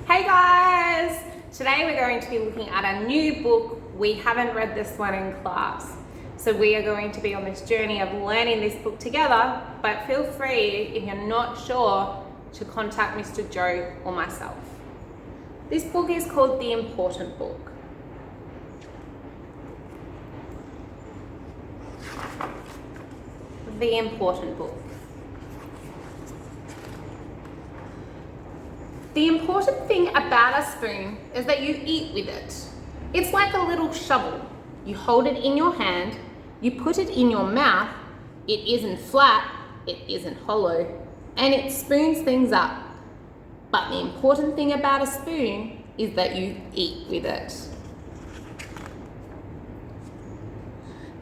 Hey guys! Today we're going to be looking at a new book. We haven't read this one in class. So we are going to be on this journey of learning this book together, but feel free, if you're not sure, to contact Mr. Joe or myself. This book is called The Important Book. The Important Book. The important thing about a spoon is that you eat with it. It's like a little shovel. You hold it in your hand, you put it in your mouth, it isn't flat, it isn't hollow, and it spoons things up. But the important thing about a spoon is that you eat with it.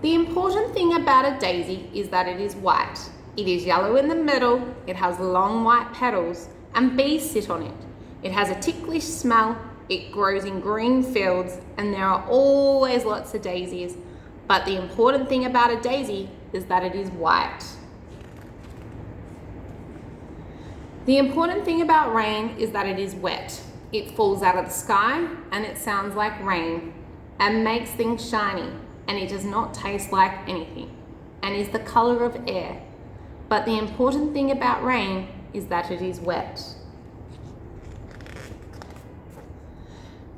The important thing about a daisy is that it is white. It is yellow in the middle, it has long white petals, and bees sit on it. It has a ticklish smell, it grows in green fields, and there are always lots of daisies. But the important thing about a daisy is that it is white. The important thing about rain is that it is wet. It falls out of the sky and it sounds like rain and makes things shiny, and it does not taste like anything and is the color of air. But the important thing about rain is that it is wet.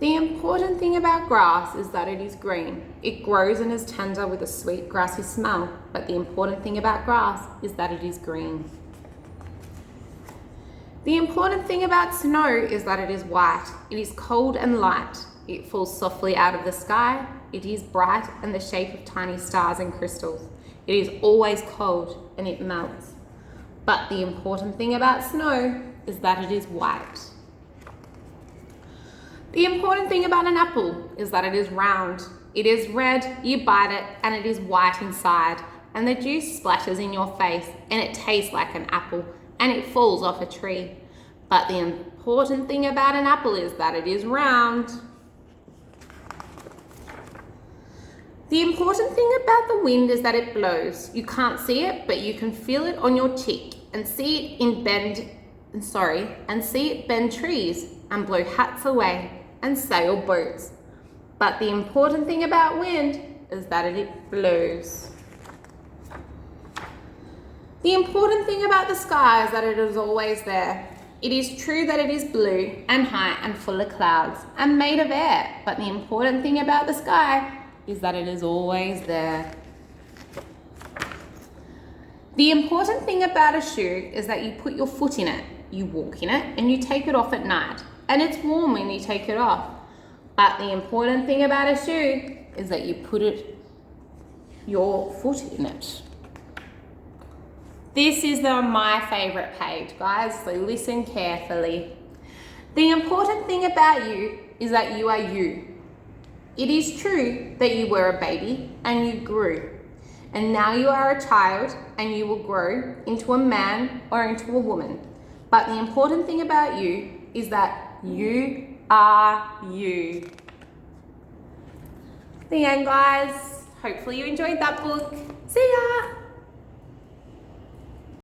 The important thing about grass is that it is green. It grows and is tender with a sweet grassy smell, but the important thing about grass is that it is green. The important thing about snow is that it is white. It is cold and light. It falls softly out of the sky. It is bright and the shape of tiny stars and crystals. It is always cold and it melts. But the important thing about snow is that it is white. The important thing about an apple is that it is round. It is red, you bite it, and it is white inside, and the juice splatters in your face, and it tastes like an apple, and it falls off a tree. But the important thing about an apple is that it is round. The important thing about the wind is that it blows. You can't see it, but you can feel it on your cheek and see it bend trees and blow hats away and sail boats. But the important thing about wind is that it blows. The important thing about the sky is that it is always there. It is true that it is blue and high and full of clouds and made of air, but the important thing about the sky is that it is always there. The important thing about a shoe is that you put your foot in it, you walk in it, and you take it off at night, and it's warm when you take it off. But the important thing about a shoe is that you put your foot in it. This is my favorite page, guys, so listen carefully. The important thing about you is that you are you. It is true that you were a baby and you grew, and now you are a child and you will grow into a man or into a woman. But the important thing about you is that you are you. The end, guys. Hopefully you enjoyed that book. See ya!